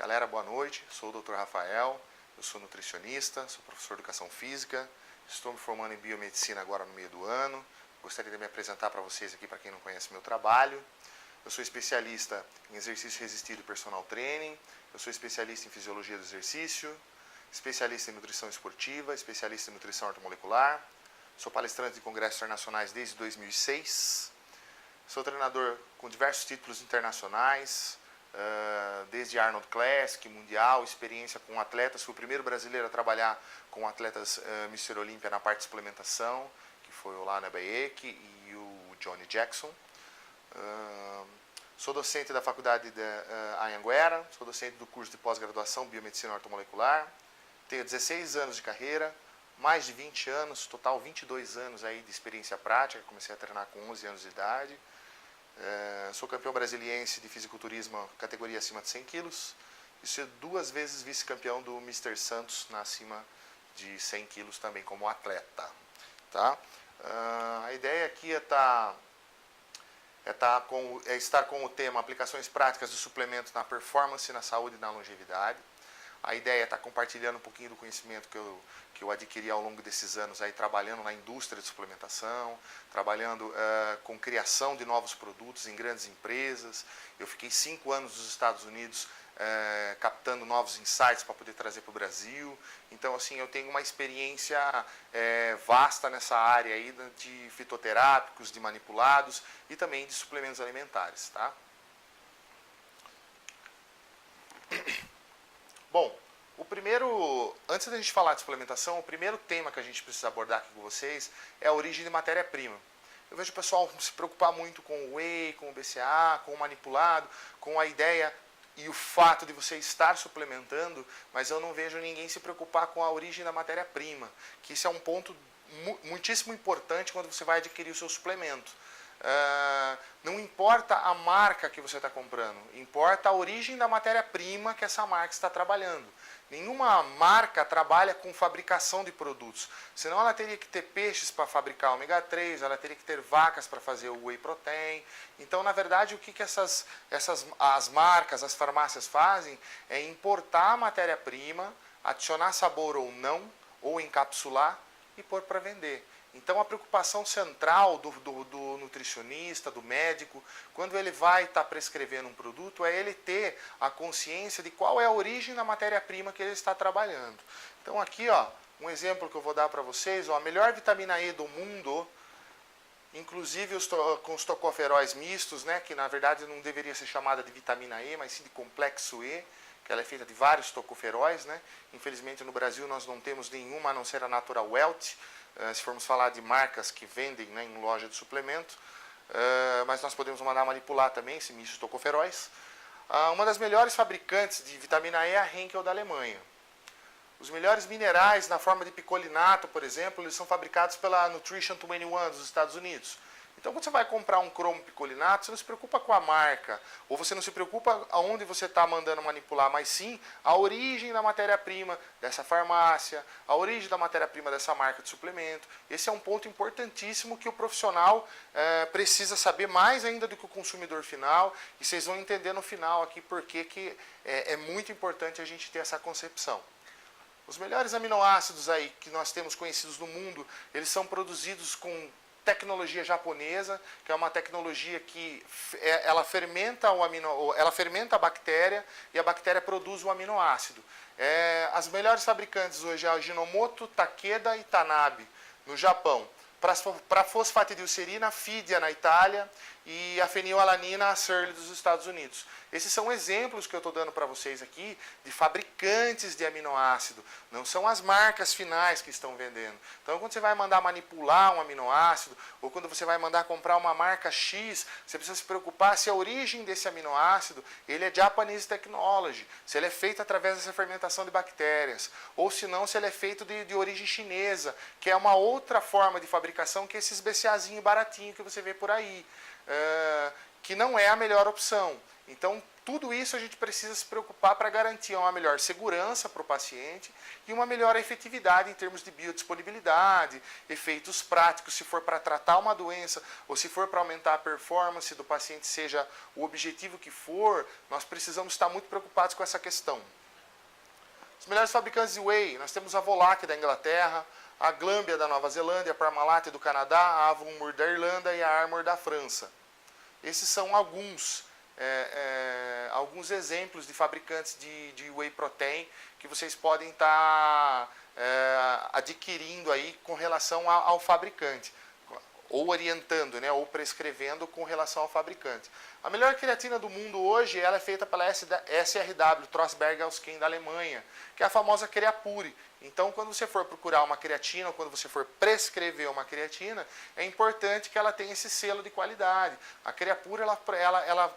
Galera, boa noite. Sou o Dr. Rafael, eu sou nutricionista, sou professor de educação física, estou me formando em biomedicina agora no meio do ano. Gostaria de me apresentar para vocês aqui, para quem não conhece meu trabalho. Eu sou especialista em exercício resistido e personal training, eu sou especialista em fisiologia do exercício, especialista em nutrição esportiva, especialista em nutrição ortomolecular, sou palestrante de congressos internacionais desde 2006, sou treinador com diversos títulos internacionais, desde Arnold Classic, Mundial, experiência com atletas, fui o primeiro brasileiro a trabalhar com atletas Mr. Olímpia na parte de suplementação, que foi o Lana Bayek e o Johnny Jackson. Sou docente da faculdade de Anhanguera, sou docente do curso de pós-graduação Biomedicina Ortomolecular, tenho 16 anos de carreira, mais de 20 anos, total 22 anos aí de experiência prática, comecei a treinar com 11 anos de idade. Sou campeão brasiliense de fisiculturismo categoria acima de 100 quilos e sou 2 vezes vice-campeão do Mr. Santos na acima de 100 quilos também como atleta. Tá? A ideia aqui é estar com o tema aplicações práticas do suplemento na performance, na saúde e na longevidade. A ideia é estar compartilhando um pouquinho do conhecimento que eu adquiri ao longo desses anos aí, trabalhando na indústria de suplementação, trabalhando com criação de novos produtos em grandes empresas. Eu fiquei 5 anos nos Estados Unidos captando novos insights para poder trazer para o Brasil. Então, assim, eu tenho uma experiência vasta nessa área aí de fitoterápicos, de manipulados e também de suplementos alimentares, tá? Bom, antes da gente falar de suplementação, o primeiro tema que a gente precisa abordar aqui com vocês é a origem de matéria-prima. Eu vejo o pessoal se preocupar muito com o whey, com o BCA, com o manipulado, com a ideia e o fato de você estar suplementando, mas eu não vejo ninguém se preocupar com a origem da matéria-prima, que isso é um ponto muitíssimo importante quando você vai adquirir o seu suplemento. Não importa a marca que você está comprando, importa a origem da matéria-prima que essa marca está trabalhando. Nenhuma marca trabalha com fabricação de produtos, senão ela teria que ter peixes para fabricar ômega 3, ela teria que ter vacas para fazer o whey protein. Então, na verdade, o que as marcas, as farmácias fazem é importar a matéria-prima, adicionar sabor ou não, ou encapsular e pôr para vender. Então, a preocupação central do nutricionista, do médico, quando ele vai estar prescrevendo um produto, é ele ter a consciência de qual é a origem da matéria-prima que ele está trabalhando. Então, aqui, ó, um exemplo que eu vou dar para vocês, ó, a melhor vitamina E do mundo, inclusive com os tocoferóis mistos, né, que na verdade não deveria ser chamada de vitamina E, mas sim de complexo E, que ela é feita de vários tocoferóis, né? Infelizmente, no Brasil, nós não temos nenhuma, a não ser a Natural Wealth, se formos falar de marcas que vendem, né, em loja de suplemento, mas nós podemos mandar manipular também esse misto de tocoferóis. Uma das melhores fabricantes de vitamina E é a Henkel da Alemanha. Os melhores minerais na forma de picolinato, por exemplo, eles são fabricados pela Nutrition 21 dos Estados Unidos. Então, quando você vai comprar um cromo picolinato, você não se preocupa com a marca, ou você não se preocupa aonde você está mandando manipular, mas sim a origem da matéria-prima dessa farmácia, a origem da matéria-prima dessa marca de suplemento. Esse é um ponto importantíssimo que o profissional precisa saber mais ainda do que o consumidor final, e vocês vão entender no final aqui porque que é muito importante a gente ter essa concepção. Os melhores aminoácidos aí que nós temos conhecidos no mundo, eles são produzidos com tecnologia japonesa, que é uma tecnologia que ela fermenta a bactéria e a bactéria produz o aminoácido. As melhores fabricantes hoje é a Ajinomoto, Takeda e Tanabe, no Japão. Para fosfatidilcerina, a Fidia na Itália e a fenilalanina, a Surly dos Estados Unidos. Esses são exemplos que eu estou dando para vocês aqui de fabricantes de aminoácido. Não são as marcas finais que estão vendendo. Então, quando você vai mandar manipular um aminoácido ou quando você vai mandar comprar uma marca X, você precisa se preocupar se a origem desse aminoácido ele é Japanese Technology, se ele é feito através dessa fermentação de bactérias, ou se não, se ele é feito de origem chinesa, que é uma outra forma de fabricação que esses BCAzinho baratinho que você vê por aí. Que não é a melhor opção. Então, tudo isso a gente precisa se preocupar para garantir uma melhor segurança para o paciente e uma melhor efetividade em termos de biodisponibilidade, efeitos práticos, se for para tratar uma doença ou se for para aumentar a performance do paciente, seja o objetivo que for, nós precisamos estar muito preocupados com essa questão. Os melhores fabricantes de whey, nós temos a Volac da Inglaterra, a Glanbia da Nova Zelândia, a Parmalat do Canadá, a Avonmur da Irlanda e a Armour da França. Esses são alguns exemplos de fabricantes de whey protein que vocês podem estar adquirindo aí com relação ao fabricante, ou orientando, né, ou prescrevendo com relação ao fabricante. A melhor creatina do mundo hoje, ela é feita pela SRW, Trostberg-Elsken da Alemanha, que é a famosa Creapure. Então, quando você for procurar uma creatina, ou quando você for prescrever uma creatina, é importante que ela tenha esse selo de qualidade. A Creapure, ela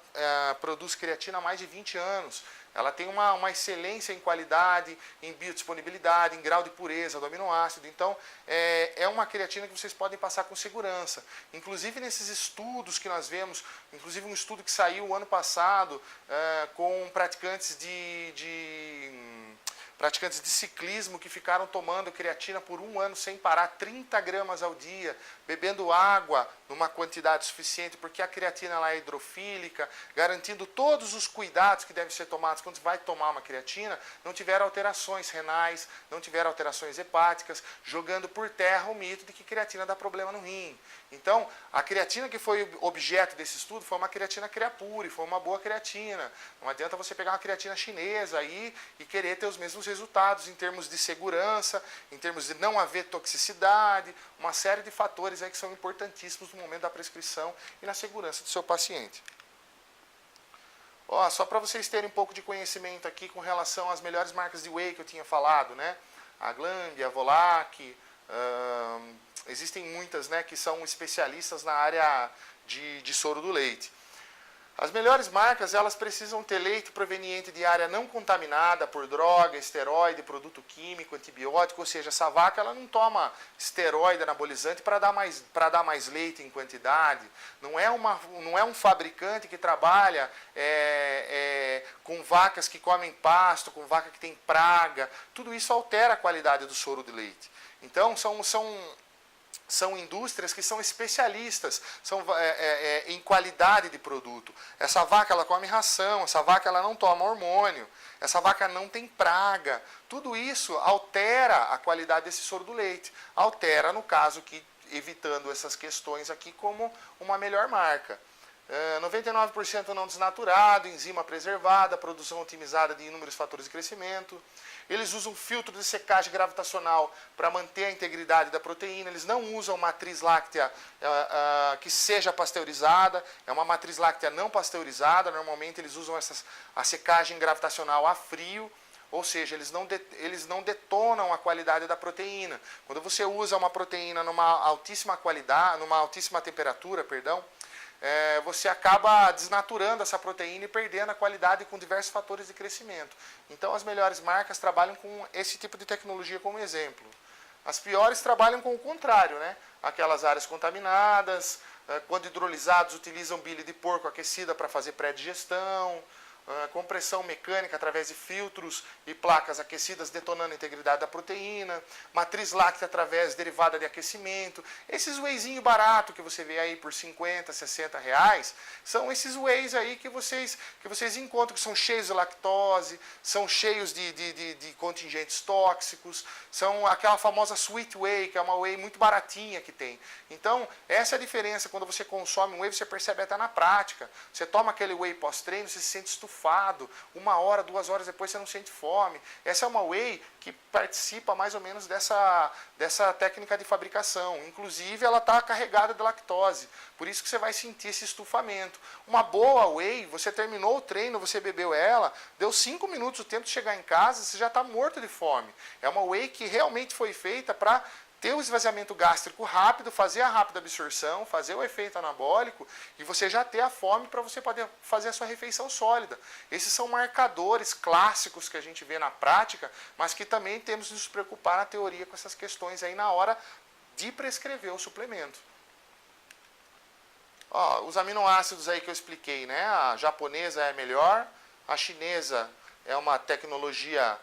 produz creatina há mais de 20 anos. Ela tem uma excelência em qualidade, em biodisponibilidade, em grau de pureza do aminoácido. Então, é uma creatina que vocês podem passar com segurança. Inclusive, nesses estudos que nós vemos, inclusive um estudo que saiu ano passado com praticantes de ciclismo que ficaram tomando creatina por 1 ano sem parar, 30 gramas ao dia, bebendo água numa quantidade suficiente, porque a creatina ela é hidrofílica, garantindo todos os cuidados que devem ser tomados quando você vai tomar uma creatina, não tiveram alterações renais, não tiveram alterações hepáticas, jogando por terra o mito de que creatina dá problema no rim. Então, a creatina que foi objeto desse estudo foi uma creatina Creapure, foi uma boa creatina. Não adianta você pegar uma creatina chinesa aí e querer ter os mesmos resultados em termos de segurança, em termos de não haver toxicidade, uma série de fatores aí que são importantíssimos no momento da prescrição e na segurança do seu paciente. Ó, só para vocês terem um pouco de conhecimento aqui com relação às melhores marcas de whey que eu tinha falado, né? A Glanbia, a Volac, existem muitas, né, que são especialistas na área de soro do leite. As melhores marcas, elas precisam ter leite proveniente de área não contaminada por droga, esteroide, produto químico, antibiótico, ou seja, essa vaca ela não toma esteroide anabolizante para dar mais leite em quantidade. Não é um fabricante que trabalha com vacas que comem pasto, com vaca que tem praga. Tudo isso altera a qualidade do soro de leite. Então, são indústrias que são especialistas em qualidade de produto. Essa vaca ela come ração, essa vaca ela não toma hormônio, essa vaca não tem praga. Tudo isso altera a qualidade desse soro do leite. Altera, no caso, evitando essas questões aqui como uma melhor marca. 99% não desnaturado, enzima preservada, produção otimizada de inúmeros fatores de crescimento. Eles usam filtro de secagem gravitacional para manter a integridade da proteína. Eles não usam matriz láctea que seja pasteurizada. É uma matriz láctea não pasteurizada. Normalmente eles usam a secagem gravitacional a frio. Ou seja, eles não detonam a qualidade da proteína. Quando você usa uma proteína numa altíssima qualidade, numa altíssima temperatura, você acaba desnaturando essa proteína e perdendo a qualidade com diversos fatores de crescimento. Então, as melhores marcas trabalham com esse tipo de tecnologia como exemplo. As piores trabalham com o contrário, né? Aquelas áreas contaminadas, quando hidrolisados, utilizam bile de porco aquecida para fazer pré-digestão, compressão mecânica através de filtros e placas aquecidas detonando a integridade da proteína, matriz láctea através derivada de aquecimento. Esses wheyzinho barato que você vê aí por 50, 60 reais, são esses wheys aí que vocês encontram, que são cheios de lactose, são cheios de contingentes tóxicos, são aquela famosa sweet whey, que é uma whey muito baratinha que tem. Então, essa é a diferença. Quando você consome um whey, você percebe até na prática. Você toma aquele whey pós-treino, você se sente estufado. 1 hora, 2 horas depois você não sente fome. Essa é uma whey que participa mais ou menos dessa técnica de fabricação. Inclusive, ela está carregada de lactose. Por isso que você vai sentir esse estufamento. Uma boa whey, você terminou o treino, você bebeu ela, deu 5 minutos o tempo de chegar em casa, você já está morto de fome. É uma whey que realmente foi feita para ter o esvaziamento gástrico rápido, fazer a rápida absorção, fazer o efeito anabólico e você já ter a fome para você poder fazer a sua refeição sólida. Esses são marcadores clássicos que a gente vê na prática, mas que também temos de nos preocupar na teoria com essas questões aí na hora de prescrever o suplemento. Ó, os aminoácidos aí que eu expliquei, né? A japonesa é melhor, a chinesa é uma tecnologia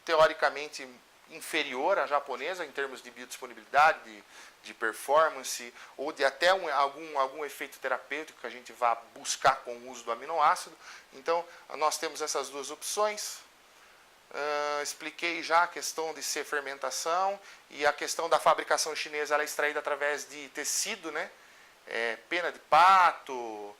teoricamente inferior à japonesa em termos de biodisponibilidade, de performance ou de até algum efeito terapêutico que a gente vá buscar com o uso do aminoácido. Então, nós temos essas duas opções. Expliquei já a questão de ser fermentação e a questão da fabricação chinesa, ela é extraída através de tecido, né? Pena de pato,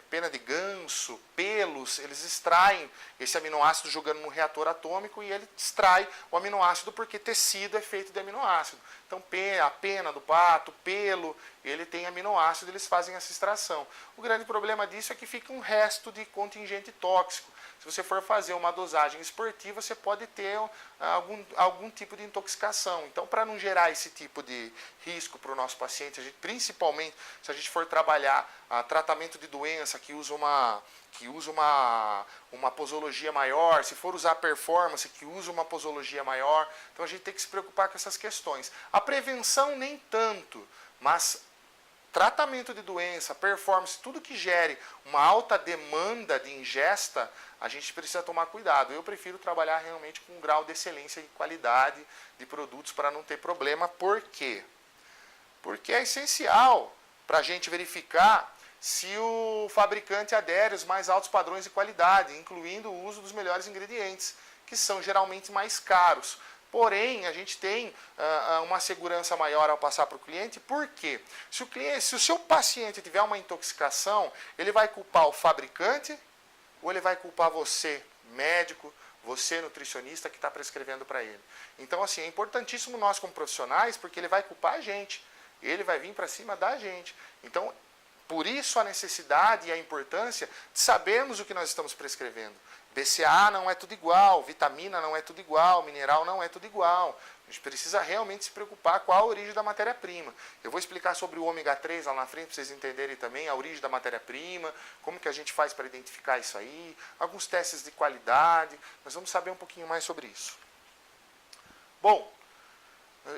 pena de ganso, pelos, eles extraem esse aminoácido jogando num reator atômico e ele extrai o aminoácido porque tecido é feito de aminoácido. Então a pena do pato, pelo, ele tem aminoácido, eles fazem essa extração. O grande problema disso é que fica um resto de contingente tóxico. Se você for fazer uma dosagem esportiva, você pode ter algum tipo de intoxicação. Então, para não gerar esse tipo de risco para o nosso paciente, principalmente se a gente for trabalhar tratamento de doença que usa uma posologia maior, se for usar performance que usa uma posologia maior, então a gente tem que se preocupar com essas questões. A prevenção nem tanto, mas tratamento de doença, performance, tudo que gere uma alta demanda de ingesta, a gente precisa tomar cuidado. Eu prefiro trabalhar realmente com um grau de excelência e qualidade de produtos para não ter problema. Por quê? Porque é essencial para a gente verificar se o fabricante adere aos mais altos padrões de qualidade, incluindo o uso dos melhores ingredientes, que são geralmente mais caros. Porém, a gente tem uma segurança maior ao passar para o cliente, porque se o seu paciente tiver uma intoxicação, ele vai culpar o fabricante ou ele vai culpar você, médico, você, nutricionista, que está prescrevendo para ele. Então, assim, é importantíssimo nós como profissionais, porque ele vai culpar a gente, ele vai vir para cima da gente. Então, por isso a necessidade e a importância de sabermos o que nós estamos prescrevendo. BCA não é tudo igual, vitamina não é tudo igual, mineral não é tudo igual. A gente precisa realmente se preocupar com a origem da matéria-prima. Eu vou explicar sobre o ômega 3 lá na frente, para vocês entenderem também a origem da matéria-prima, como que a gente faz para identificar isso aí, alguns testes de qualidade. Nós vamos saber um pouquinho mais sobre isso. Bom,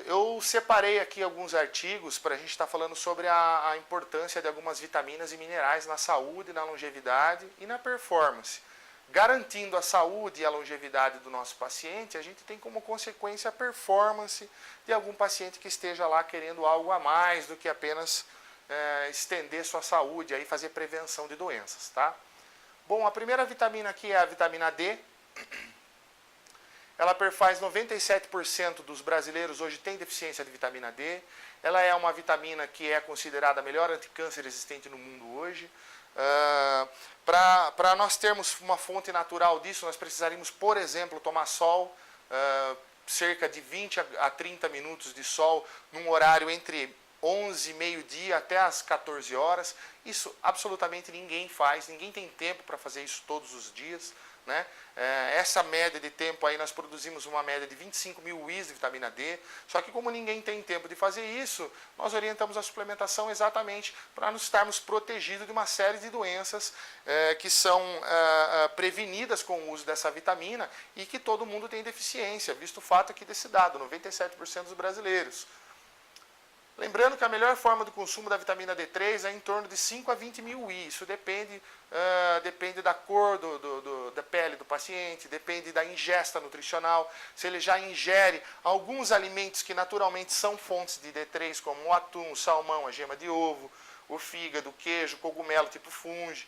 eu separei aqui alguns artigos para a gente estar falando sobre a importância de algumas vitaminas e minerais na saúde, na longevidade e na performance. Garantindo a saúde e a longevidade do nosso paciente, a gente tem como consequência a performance de algum paciente que esteja lá querendo algo a mais do que apenas estender sua saúde, aí fazer prevenção de doenças. Tá? Bom, a primeira vitamina aqui é a vitamina D. Ela perfaz 97% dos brasileiros hoje tem deficiência de vitamina D. Ela é uma vitamina que é considerada a melhor anticâncer existente no mundo hoje. Para nós termos uma fonte natural disso, nós precisaríamos, por exemplo, tomar sol, cerca de 20 a 30 minutos de sol, num horário entre 11, meio-dia até as 14 horas. Isso absolutamente ninguém faz, ninguém tem tempo para fazer isso todos os dias. Né? Essa média de tempo aí nós produzimos uma média de 25 mil UIs de vitamina D, só que como ninguém tem tempo de fazer isso, nós orientamos a suplementação exatamente para nos estarmos protegidos de uma série de doenças que são prevenidas com o uso dessa vitamina e que todo mundo tem deficiência, visto o fato aqui desse dado, 97% dos brasileiros. Lembrando que a melhor forma do consumo da vitamina D3 é em torno de 5 a 20 mil UI. Isso depende da cor da pele do paciente, depende da ingesta nutricional. Se ele já ingere alguns alimentos que naturalmente são fontes de D3, como o atum, o salmão, a gema de ovo, o fígado, o queijo, cogumelo tipo fungo,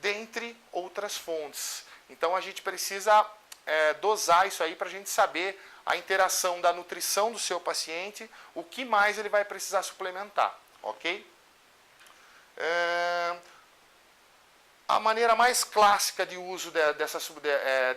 dentre outras fontes. Então a gente precisa dosar isso aí para a gente saber a interação da nutrição do seu paciente, o que mais ele vai precisar suplementar, ok? A maneira mais clássica de uso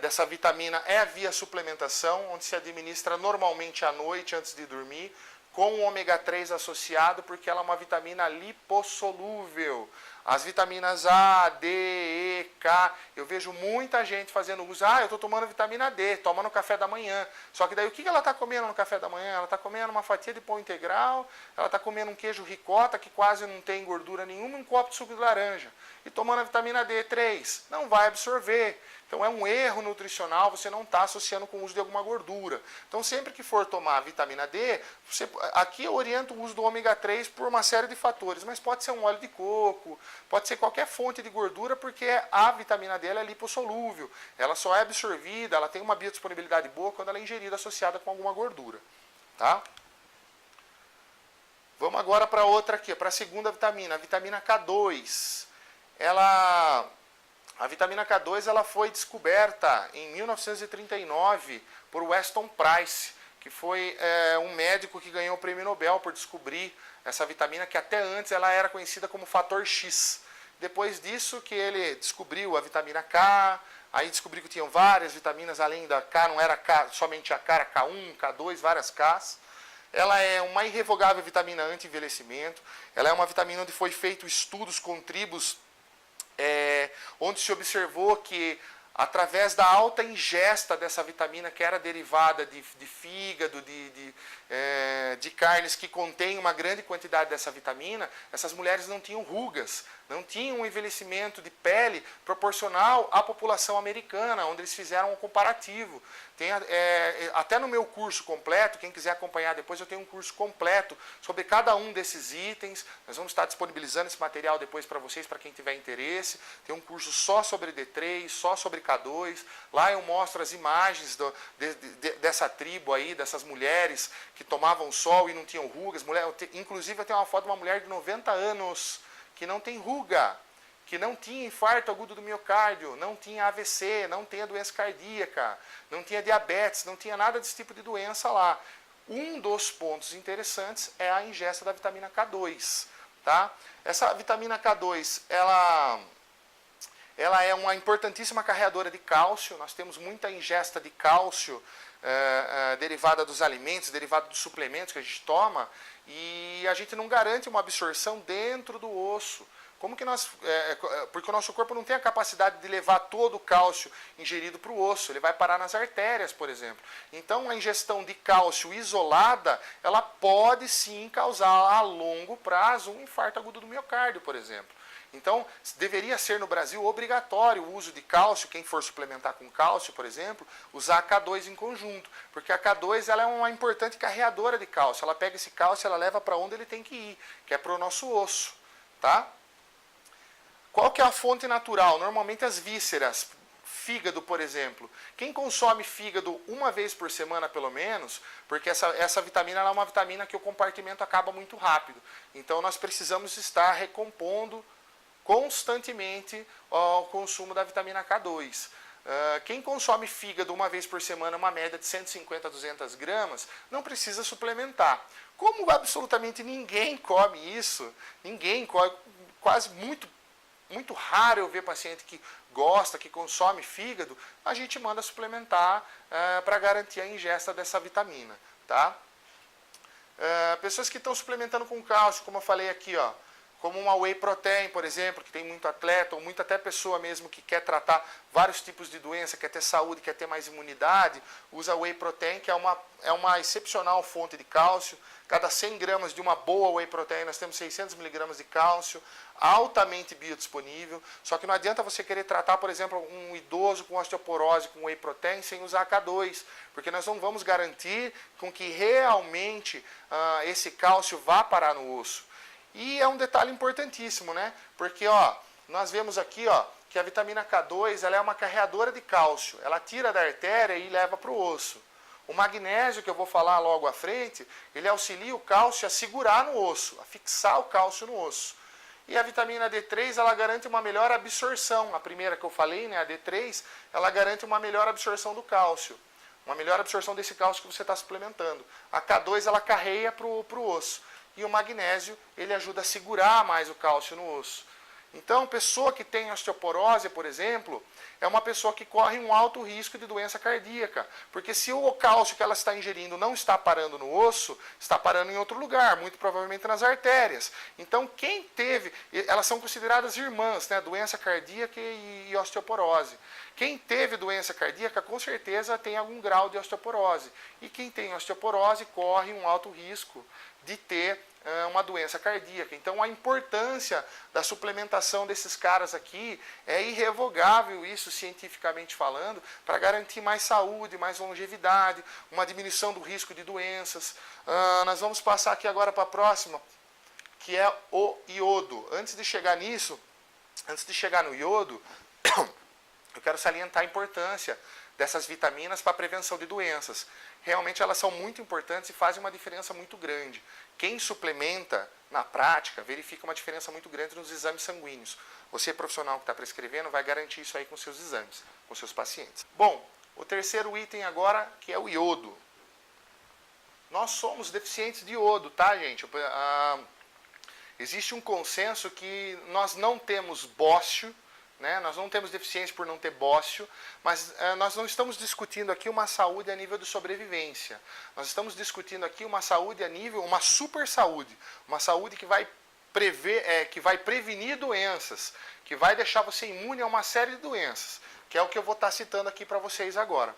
dessa vitamina é via suplementação, onde se administra normalmente à noite antes de dormir, com o ômega 3 associado, porque ela é uma vitamina lipossolúvel. As vitaminas A, D, E, K, eu vejo muita gente fazendo uso. Eu estou tomando vitamina D, toma no café da manhã. Só que daí o que ela está comendo no café da manhã? Ela está comendo uma fatia de pão integral, ela está comendo um queijo ricota que quase não tem gordura nenhuma e um copo de suco de laranja. e tomando a vitamina D3. Não vai absorver. Então é um erro nutricional você não estar associando com o uso de alguma gordura. Então sempre que for tomar vitamina D, aqui eu oriento o uso do ômega 3 por uma série de fatores, mas pode ser um óleo de coco, pode ser qualquer fonte de gordura, porque a vitamina D ela é lipossolúvel. Ela só é absorvida, ela tem uma biodisponibilidade boa quando ela é ingerida associada com alguma gordura. Tá? Vamos agora para outra aqui, para a segunda vitamina, a vitamina K2. A vitamina K2 ela foi descoberta em 1939 por Weston Price, que foi um médico que ganhou o prêmio Nobel por descobrir essa vitamina, que até antes ela era conhecida como fator X. Depois disso que ele descobriu a vitamina K, aí descobriu que tinham várias vitaminas além da K, não era K, somente a K, era K1, K2, várias Ks. Ela é uma irrevogável vitamina anti-envelhecimento, ela é uma vitamina onde foi feito estudos com tribos onde se observou que através da alta ingesta dessa vitamina, que era derivada de fígado, de carnes que contêm uma grande quantidade dessa vitamina, essas mulheres não tinham rugas, não tinham um envelhecimento de pele proporcional à população americana, onde eles fizeram um comparativo. Até no meu curso completo, quem quiser acompanhar depois, eu tenho um curso completo sobre cada um desses itens. Nós vamos estar disponibilizando esse material depois para vocês, para quem tiver interesse. Tem um curso só sobre D3, só sobre K2. Lá eu mostro as imagens dessa tribo aí, dessas mulheres que tomavam sol e não tinham rugas. Inclusive eu tenho uma foto de uma mulher de 90 anos que não tem ruga, que não tinha infarto agudo do miocárdio, não tinha AVC, não tinha doença cardíaca, não tinha diabetes, não tinha nada desse tipo de doença lá. Um dos pontos interessantes é a ingesta da vitamina K2. Tá? Essa vitamina K2, ela é uma importantíssima carreadora de cálcio. Nós temos muita ingesta de cálcio derivada dos alimentos, derivada dos suplementos que a gente toma, e a gente não garante uma absorção dentro do osso. Como que porque o nosso corpo não tem a capacidade de levar todo o cálcio ingerido para o osso, ele vai parar nas artérias, por exemplo. Então a ingestão de cálcio isolada, ela pode sim causar a longo prazo um infarto agudo do miocárdio, por exemplo. Então, deveria ser no Brasil obrigatório o uso de cálcio, quem for suplementar com cálcio, por exemplo, usar a K2 em conjunto, porque a K2 ela é uma importante carreadora de cálcio, ela pega esse cálcio e ela leva para onde ele tem que ir, que é para o nosso osso, tá? Qual que é a fonte natural? Normalmente as vísceras, fígado, por exemplo. Quem consome fígado uma vez por semana, pelo menos, porque essa vitamina ela é uma vitamina que o compartimento acaba muito rápido. Então nós precisamos estar recompondo constantemente o consumo da vitamina K2. Quem consome fígado uma vez por semana, uma média de 150 a 200 gramas, não precisa suplementar. Como absolutamente ninguém come isso, ninguém come, quase muito raro eu ver paciente que gosta, que consome fígado, a gente manda suplementar para garantir a ingesta dessa vitamina. Tá? Pessoas que estão suplementando com cálcio, como eu falei aqui, ó, como uma whey protein, por exemplo, que tem muito atleta, ou muita até pessoa mesmo que quer tratar vários tipos de doença, quer ter saúde, quer ter mais imunidade, usa whey protein, que é uma excepcional fonte de cálcio. Cada 100 gramas de uma boa whey protein, nós temos 600 miligramas de cálcio, altamente biodisponível. Só que não adianta você querer tratar, por exemplo, um idoso com osteoporose com whey protein sem usar K2, porque nós não vamos garantir com que realmente esse cálcio vá parar no osso. E é um detalhe importantíssimo, né? Porque nós vemos aqui que a vitamina K2 ela é uma carreadora de cálcio. Ela tira da artéria e leva para o osso. O magnésio, que eu vou falar logo à frente, ele auxilia o cálcio a segurar no osso, a fixar o cálcio no osso. E a vitamina D3 ela garante uma melhor absorção. A primeira que eu falei, né, a D3, ela garante uma melhor absorção do cálcio. Uma melhor absorção desse cálcio que você está suplementando. A K2 ela carreia para o osso. E o magnésio, ele ajuda a segurar mais o cálcio no osso. Então, pessoa que tem osteoporose, por exemplo, é uma pessoa que corre um alto risco de doença cardíaca. Porque se o cálcio que ela está ingerindo não está parando no osso, está parando em outro lugar, muito provavelmente nas artérias. Então, quem teve, elas são consideradas irmãs, né? Doença cardíaca e osteoporose. Quem teve doença cardíaca, com certeza tem algum grau de osteoporose. E quem tem osteoporose corre um alto risco de ter uma doença cardíaca. Então a importância da suplementação desses caras aqui é irrevogável, isso cientificamente falando, para garantir mais saúde, mais longevidade, uma diminuição do risco de doenças. Nós vamos passar aqui agora para a próxima, que é o iodo. Antes de chegar nisso, antes de chegar no iodo, eu quero salientar a importância dessas vitaminas para a prevenção de doenças. Realmente elas são muito importantes e fazem uma diferença muito grande. Quem suplementa, na prática, verifica uma diferença muito grande nos exames sanguíneos. Você, profissional que está prescrevendo, vai garantir isso aí com seus exames, com seus pacientes. Bom, o terceiro item agora, que é o iodo. Nós somos deficientes de iodo, tá, gente? Existe um consenso que nós não temos bócio, né? Nós não temos deficiência por não ter bócio, mas nós não estamos discutindo aqui uma saúde a nível de sobrevivência. Nós estamos discutindo aqui uma saúde a nível, uma super saúde, uma saúde que vai que vai prevenir doenças, que vai deixar você imune a uma série de doenças, que é o que eu vou estar citando aqui para vocês agora.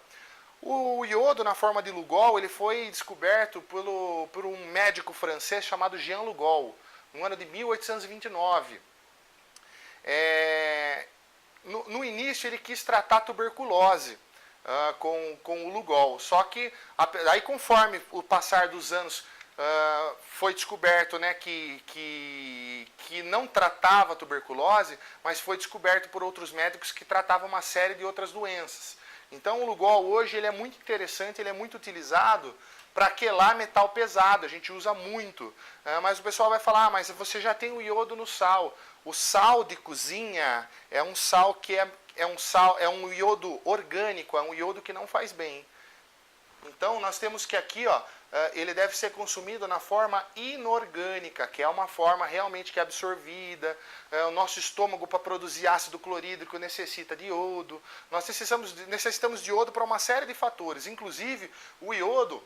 O iodo, na forma de Lugol, ele foi descoberto por um médico francês chamado Jean Lugol, no ano de 1829. No início ele quis tratar a tuberculose com o Lugol, só que aí conforme o passar dos anos foi descoberto, né, que não tratava a tuberculose, mas foi descoberto por outros médicos que tratavam uma série de outras doenças. Então o Lugol hoje ele é muito interessante, ele é muito utilizado para quelar metal pesado, a gente usa muito. Mas o pessoal vai falar, mas você já tem o iodo no sal. O sal de cozinha é um sal que é um iodo orgânico, é um iodo que não faz bem. Então nós temos que aqui, ó, ele deve ser consumido na forma inorgânica, que é uma forma realmente que é absorvida. O nosso estômago, para produzir ácido clorídrico, necessita de iodo. Nós necessitamos de iodo para uma série de fatores, inclusive o iodo.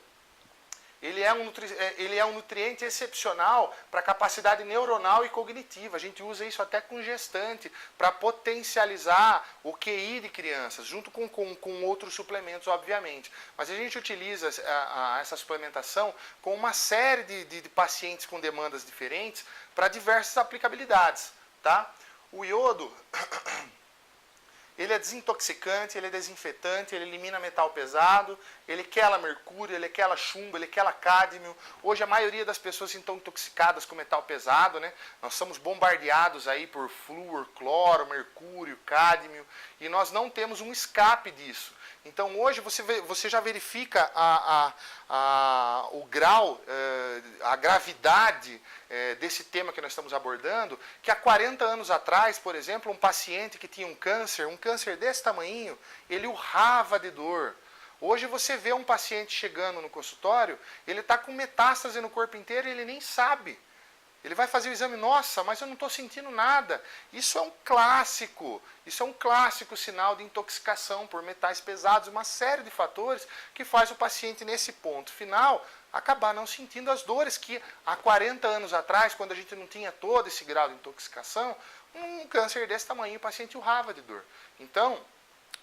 Ele é um nutriente excepcional para a capacidade neuronal e cognitiva. A gente usa isso até com gestante, para potencializar o QI de crianças, junto com outros suplementos, obviamente. Mas a gente utiliza essa suplementação com uma série de pacientes com demandas diferentes para diversas aplicabilidades. Tá? O iodo... Ele é desintoxicante, ele é desinfetante, ele elimina metal pesado, ele quela mercúrio, ele quela chumbo, ele quela cádmio. Hoje a maioria das pessoas estão intoxicadas com metal pesado, né? Nós somos bombardeados aí por flúor, cloro, mercúrio, cádmio, e nós não temos um escape disso. Então hoje você já verifica o grau, a gravidade desse tema que nós estamos abordando, que há 40 anos atrás, por exemplo, um paciente que tinha um câncer desse tamanhinho, ele urrava de dor. Hoje você vê um paciente chegando no consultório, ele está com metástase no corpo inteiro e ele nem sabe. Ele vai fazer o exame, nossa, mas eu não estou sentindo nada. Isso é um clássico sinal de intoxicação por metais pesados, uma série de fatores que faz o paciente nesse ponto final acabar não sentindo as dores que há 40 anos atrás, quando a gente não tinha todo esse grau de intoxicação, um câncer desse tamanho, o paciente urrava de dor. Então,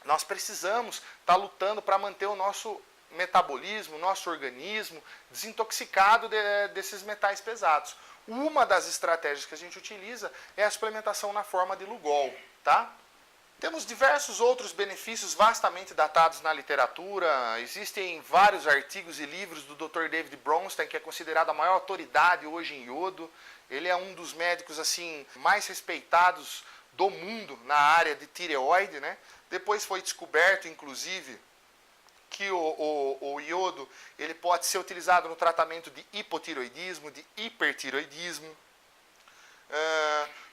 nós precisamos estar lutando para manter o nosso metabolismo, o nosso organismo desintoxicado desses metais pesados. Uma das estratégias que a gente utiliza é a suplementação na forma de Lugol, tá? Temos diversos outros benefícios vastamente datados na literatura. Existem vários artigos e livros do Dr. David Bronstein, que é considerado a maior autoridade hoje em iodo. Ele é um dos médicos assim mais respeitados do mundo na área de tireoide, né? Depois foi descoberto, inclusive, que o iodo ele pode ser utilizado no tratamento de hipotireoidismo, de hipertireoidismo.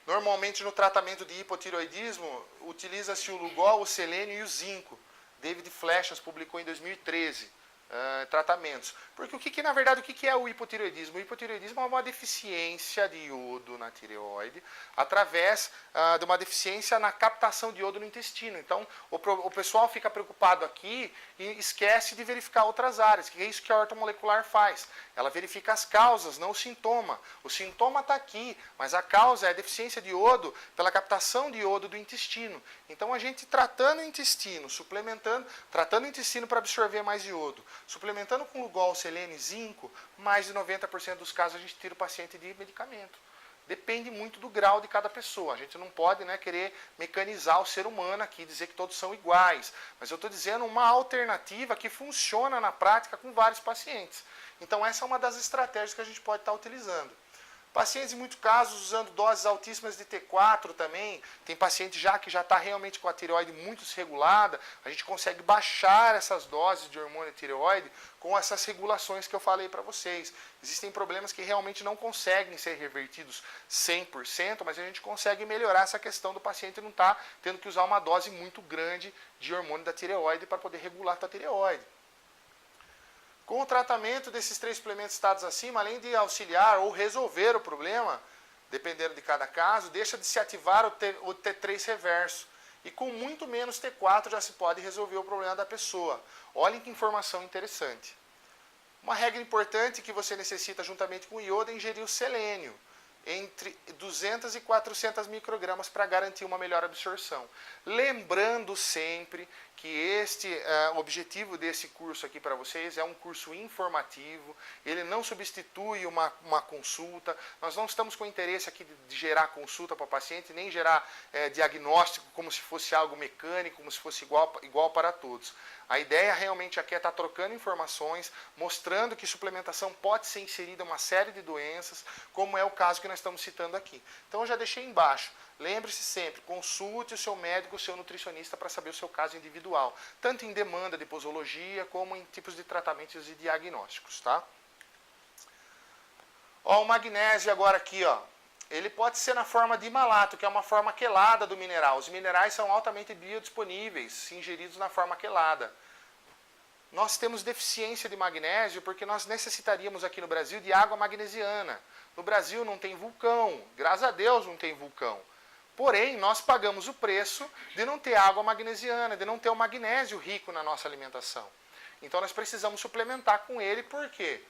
Normalmente no tratamento de hipotireoidismo utiliza-se o Lugol, o selênio e o zinco. David Flechas publicou em 2013 tratamentos. Porque na verdade o que é o hipotireoidismo? O hipotireoidismo é uma deficiência de iodo na tireoide através de uma deficiência na captação de iodo no intestino. Então o pessoal fica preocupado aqui e esquece de verificar outras áreas, que é isso que a ortomolecular faz. Ela verifica as causas, não o sintoma. O sintoma está aqui, mas a causa é a deficiência de iodo pela captação de iodo do intestino. Então a gente tratando o intestino, suplementando, tratando o intestino para absorver mais iodo, Suplementando com Lugol, selênio e zinco, mais de 90% dos casos a gente tira o paciente de medicamento. Depende muito do grau de cada pessoa. A gente não pode, né, querer mecanizar o ser humano aqui, dizer que todos são iguais. Mas eu estou dizendo uma alternativa que funciona na prática com vários pacientes. Então essa é uma das estratégias que a gente pode estar utilizando. Pacientes, em muitos casos, usando doses altíssimas de T4 também. Tem paciente que já está realmente com a tireoide muito desregulada. A gente consegue baixar essas doses de hormônio tireoide com essas regulações que eu falei para vocês. Existem problemas que realmente não conseguem ser revertidos 100%, mas a gente consegue melhorar essa questão do paciente não estar tendo que usar uma dose muito grande de hormônio da tireoide para poder regular a tireoide. Com o tratamento desses 3 suplementos citados acima, além de auxiliar ou resolver o problema, dependendo de cada caso, deixa de se ativar o T3 reverso. E com muito menos T4 já se pode resolver o problema da pessoa. Olhem que informação interessante. Uma regra importante que você necessita juntamente com o iodo é ingerir o selênio, entre 200 e 400 microgramas para garantir uma melhor absorção. Lembrando sempre que o objetivo desse curso aqui para vocês é um curso informativo, ele não substitui uma consulta, nós não estamos com interesse aqui de gerar consulta para o paciente, nem gerar diagnóstico como se fosse algo mecânico, como se fosse igual para todos. A ideia realmente aqui é estar trocando informações, mostrando que suplementação pode ser inserida em uma série de doenças, como é o caso que nós estamos citando aqui. Então eu já deixei embaixo. Lembre-se sempre, consulte o seu médico, o seu nutricionista para saber o seu caso individual, tanto em demanda de posologia, como em tipos de tratamentos e diagnósticos, tá? Ó, o magnésio agora aqui, ó. Ele pode ser na forma de malato, que é uma forma quelada do mineral. Os minerais são altamente biodisponíveis, se ingeridos na forma quelada. Nós temos deficiência de magnésio porque nós necessitaríamos aqui no Brasil de água magnesiana. No Brasil não tem vulcão, graças a Deus não tem vulcão. Porém, nós pagamos o preço de não ter água magnesiana, de não ter o magnésio rico na nossa alimentação. Então nós precisamos suplementar com ele, por quê?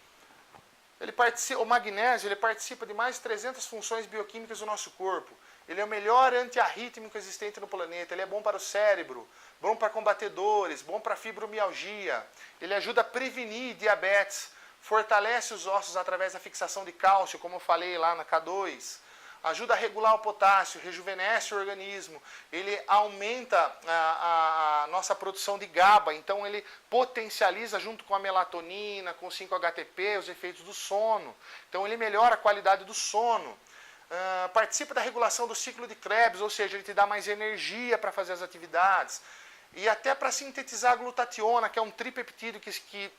O magnésio ele participa de mais de 300 funções bioquímicas do nosso corpo. Ele é o melhor antiarrítmico existente no planeta. Ele é bom para o cérebro, bom para combater dores, bom para fibromialgia. Ele ajuda a prevenir diabetes, fortalece os ossos através da fixação de cálcio, como eu falei lá na K2. Ajuda a regular o potássio, rejuvenesce o organismo, ele aumenta a nossa produção de GABA, então ele potencializa junto com a melatonina, com o 5-HTP, os efeitos do sono. Então ele melhora a qualidade do sono. Participa da regulação do ciclo de Krebs, ou seja, ele te dá mais energia para fazer as atividades. E até para sintetizar a glutationa, que é um tripeptídeo que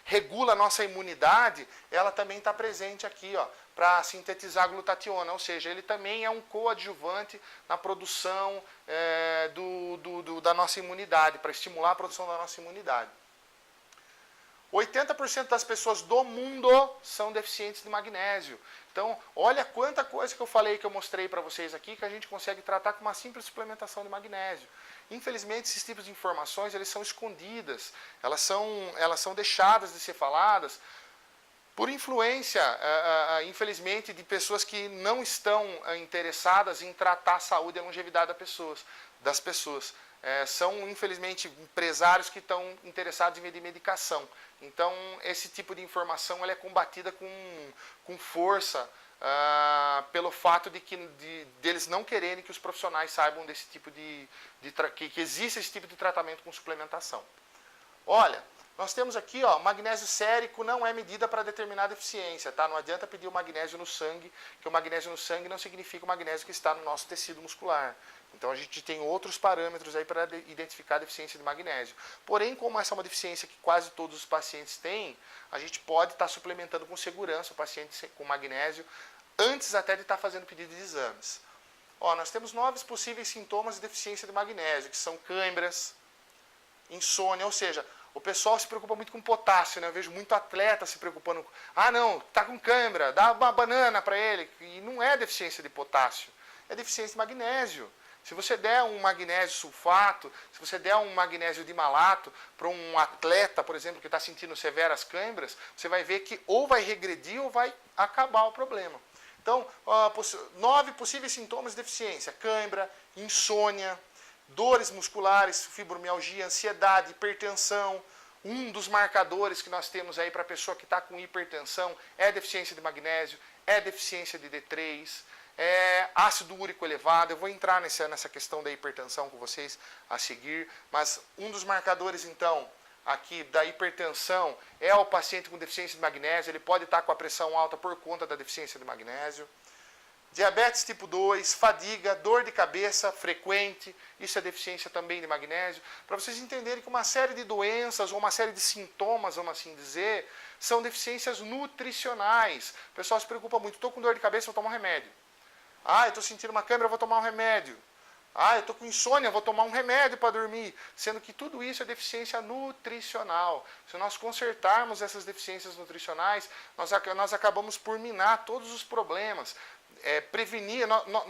regula a nossa imunidade, ela também está presente aqui, ó, para sintetizar a glutationa, ou seja, ele também é um coadjuvante na produção da nossa imunidade, para estimular a produção da nossa imunidade. 80% das pessoas do mundo são deficientes de magnésio. Então, olha quanta coisa que eu falei, que eu mostrei para vocês aqui, que a gente consegue tratar com uma simples suplementação de magnésio. Infelizmente, esses tipos de informações, eles são escondidas, elas são deixadas de ser faladas por influência, infelizmente, de pessoas que não estão interessadas em tratar a saúde e a longevidade das pessoas. São, infelizmente, empresários que estão interessados em vender medicação. Então, esse tipo de informação ela é combatida com força pelo fato deles não quererem que os profissionais saibam desse tipo que existe esse tipo de tratamento com suplementação. Olha, nós temos aqui, ó, magnésio sérico não é medida para determinar deficiência, tá? Não adianta pedir o magnésio no sangue, que o magnésio no sangue não significa o magnésio que está no nosso tecido muscular. Então a gente tem outros parâmetros aí para identificar a deficiência de magnésio. Porém, como essa é uma deficiência que quase todos os pacientes têm, a gente pode estar suplementando com segurança o paciente com magnésio, antes até de estar fazendo pedido de exames. Ó, nós temos 9 possíveis sintomas de deficiência de magnésio, que são câimbras, insônia, ou seja, o pessoal se preocupa muito com potássio, né? Eu vejo muito atleta se preocupando com, não, tá com câimbra, dá uma banana para ele. E não é deficiência de potássio, é deficiência de magnésio. Se você der um magnésio sulfato, se você der um magnésio dimalato para um atleta, por exemplo, que está sentindo severas câimbras, você vai ver que ou vai regredir ou vai acabar o problema. Então, 9 possíveis sintomas de deficiência: câimbra, insônia, dores musculares, fibromialgia, ansiedade, hipertensão, Um dos marcadores que nós temos aí para a pessoa que está com hipertensão é deficiência de magnésio, é deficiência de D3, é ácido úrico elevado. Eu vou entrar nessa questão da hipertensão com vocês a seguir, mas um dos marcadores, então, aqui da hipertensão é o paciente com deficiência de magnésio. Ele pode estar com a pressão alta por conta da deficiência de magnésio. Diabetes tipo 2, fadiga, dor de cabeça frequente, isso é deficiência também de magnésio. Para vocês entenderem que uma série de doenças ou uma série de sintomas, vamos assim dizer, são deficiências nutricionais. O pessoal se preocupa muito, estou com dor de cabeça, vou tomar um remédio. Ah, eu estou sentindo uma câimbra, vou tomar um remédio. Ah, eu estou com insônia, vou tomar um remédio para dormir. Sendo que tudo isso é deficiência nutricional. Se nós consertarmos essas deficiências nutricionais, nós acabamos por minar todos os problemas. Prevenir,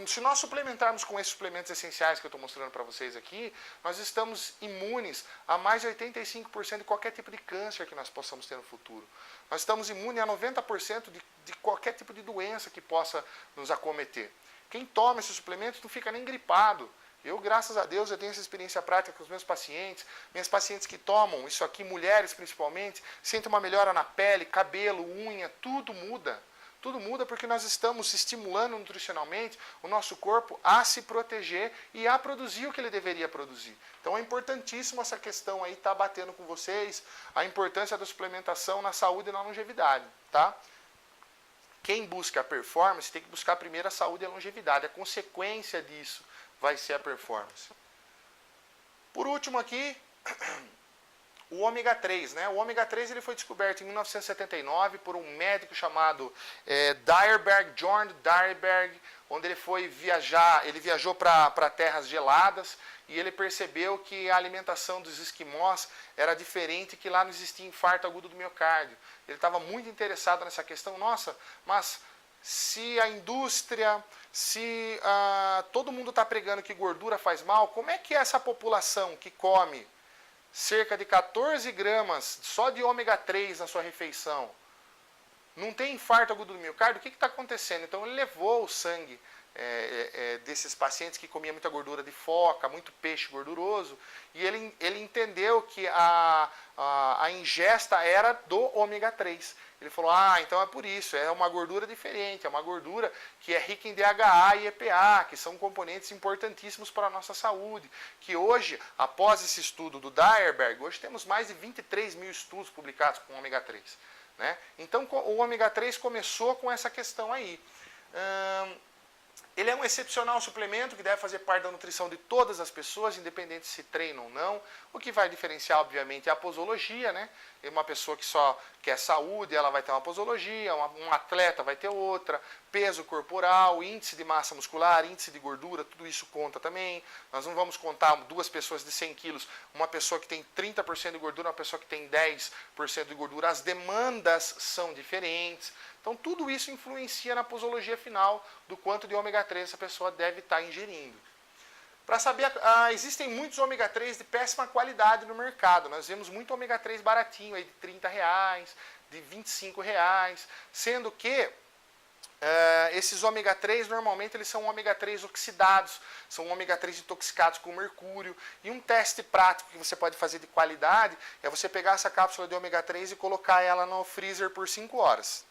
se nós suplementarmos com esses suplementos essenciais que eu estou mostrando para vocês aqui, nós estamos imunes a mais de 85% de qualquer tipo de câncer que nós possamos ter no futuro. Nós estamos imunes a 90% de qualquer tipo de doença que possa nos acometer. Quem toma esses suplementos não fica nem gripado. Eu, graças a Deus, eu tenho essa experiência prática com os meus pacientes. Minhas pacientes que tomam isso aqui, mulheres principalmente, sentem uma melhora na pele, cabelo, unha, tudo muda. Tudo muda porque nós estamos estimulando nutricionalmente o nosso corpo a se proteger e a produzir o que ele deveria produzir. Então é importantíssimo essa questão aí, estar batendo com vocês, a importância da suplementação na saúde e na longevidade, tá? Quem busca a performance tem que buscar primeiro a saúde e a longevidade. A consequência disso vai ser a performance. Por último aqui, o ômega 3, né? O ômega 3 ele foi descoberto em 1979 por um médico chamado Dierberg, John Dierberg, onde ele viajou para terras geladas e ele percebeu que a alimentação dos esquimós era diferente, que lá não existia infarto agudo do miocárdio. Ele estava muito interessado nessa questão. Nossa, mas se a indústria, se todo mundo está pregando que gordura faz mal, como é que essa população que come cerca de 14 gramas só de ômega 3 na sua refeição não tem infarto agudo do miocárdio? O que está acontecendo? Então ele levou o sangue desses pacientes que comiam muita gordura de foca, muito peixe gorduroso, e ele entendeu que a ingesta era do ômega 3. Ele falou, então é por isso, é uma gordura diferente, é uma gordura que é rica em DHA e EPA, que são componentes importantíssimos para a nossa saúde, que hoje, após esse estudo do Dierberg, hoje temos mais de 23 mil estudos publicados com ômega 3. Né? Então o ômega 3 começou com essa questão aí. Ele é um excepcional suplemento que deve fazer parte da nutrição de todas as pessoas, independente se treinam ou não. O que vai diferenciar, obviamente, é a posologia, né? Uma pessoa que só quer saúde, ela vai ter uma posologia, um atleta vai ter outra, peso corporal, índice de massa muscular, índice de gordura, tudo isso conta também. Nós não vamos contar duas pessoas de 100 quilos, uma pessoa que tem 30% de gordura, uma pessoa que tem 10% de gordura. As demandas são diferentes. Então, tudo isso influencia na posologia final do quanto de ômega 3 essa pessoa deve estar ingerindo. Para saber, existem muitos ômega 3 de péssima qualidade no mercado. Nós vemos muito ômega 3 baratinho, aí de R$30, de R$25, sendo que esses ômega 3 normalmente eles são ômega 3 oxidados, são ômega 3 intoxicados com mercúrio. E um teste prático que você pode fazer de qualidade é você pegar essa cápsula de ômega 3 e colocar ela no freezer por 5 horas.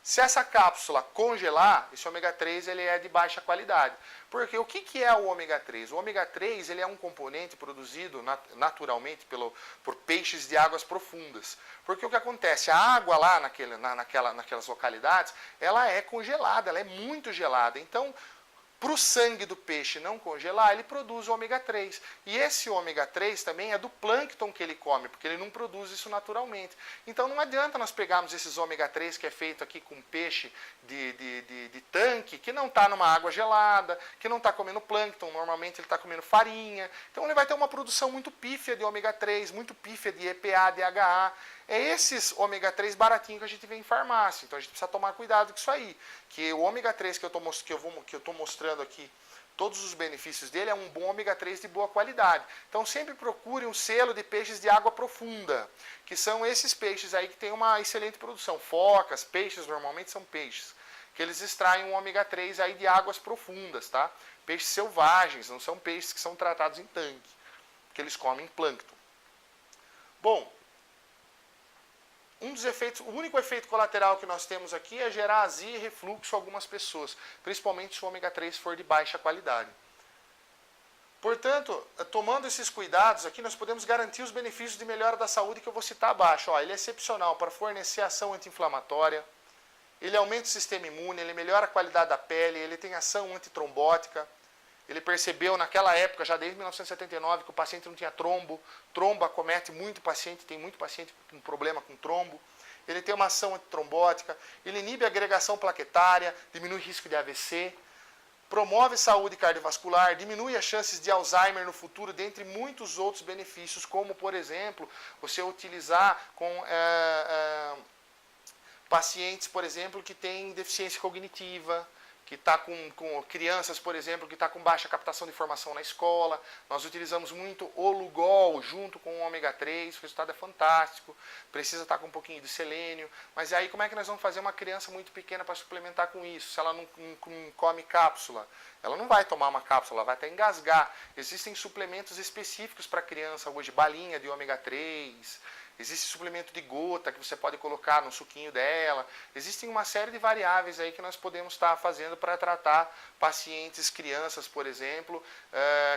Se essa cápsula congelar, esse ômega 3 ele é de baixa qualidade. Porque o que é o ômega 3? O ômega 3 ele é um componente produzido naturalmente por peixes de águas profundas. Porque o que acontece? A água lá naquelas localidades, ela é congelada, ela é muito gelada. Então, para o sangue do peixe não congelar, ele produz o ômega 3. E esse ômega 3 também é do plâncton que ele come, porque ele não produz isso naturalmente. Então não adianta nós pegarmos esses ômega 3 que é feito aqui com peixe de tanque, que não está numa água gelada, que não está comendo plâncton, normalmente ele está comendo farinha. Então ele vai ter uma produção muito pífia de ômega 3, muito pífia de EPA, DHA. É esses ômega 3 baratinhos que a gente vê em farmácia. Então a gente precisa tomar cuidado com isso aí. Que o ômega 3 que eu estou mostrando aqui, todos os benefícios dele, é um bom ômega 3 de boa qualidade. Então sempre procure um selo de peixes de água profunda, que são esses peixes aí que têm uma excelente produção. Focas, peixes, normalmente são peixes, que eles extraem um ômega 3 aí de águas profundas, tá? Peixes selvagens, não são peixes que são tratados em tanque, que eles comem plâncton. Bom, o único efeito colateral que nós temos aqui é gerar azia e refluxo em algumas pessoas, principalmente se o ômega 3 for de baixa qualidade. Portanto, tomando esses cuidados aqui, nós podemos garantir os benefícios de melhora da saúde que eu vou citar abaixo. Ó, ele é excepcional para fornecer ação anti-inflamatória, ele aumenta o sistema imune, ele melhora a qualidade da pele, ele tem ação antitrombótica. Ele percebeu naquela época, já desde 1979, que o paciente não tinha trombo. Trombo acomete muito paciente, tem muito paciente com problema com trombo. Ele tem uma ação antitrombótica, ele inibe a agregação plaquetária, diminui o risco de AVC, promove saúde cardiovascular, diminui as chances de Alzheimer no futuro, dentre muitos outros benefícios, como, por exemplo, você utilizar com pacientes, por exemplo, que têm deficiência cognitiva, que está com crianças, por exemplo, que está com baixa captação de informação na escola. Nós utilizamos muito o Lugol junto com o ômega 3, o resultado é fantástico. Precisa estar com um pouquinho de selênio. Mas aí como é que nós vamos fazer uma criança muito pequena para suplementar com isso? Se ela não come cápsula, ela não vai tomar uma cápsula, ela vai até engasgar. Existem suplementos específicos para criança hoje, balinha de ômega 3, existe suplemento de gota que você pode colocar no suquinho dela. Existem uma série de variáveis aí que nós podemos estar fazendo para tratar pacientes, crianças, por exemplo,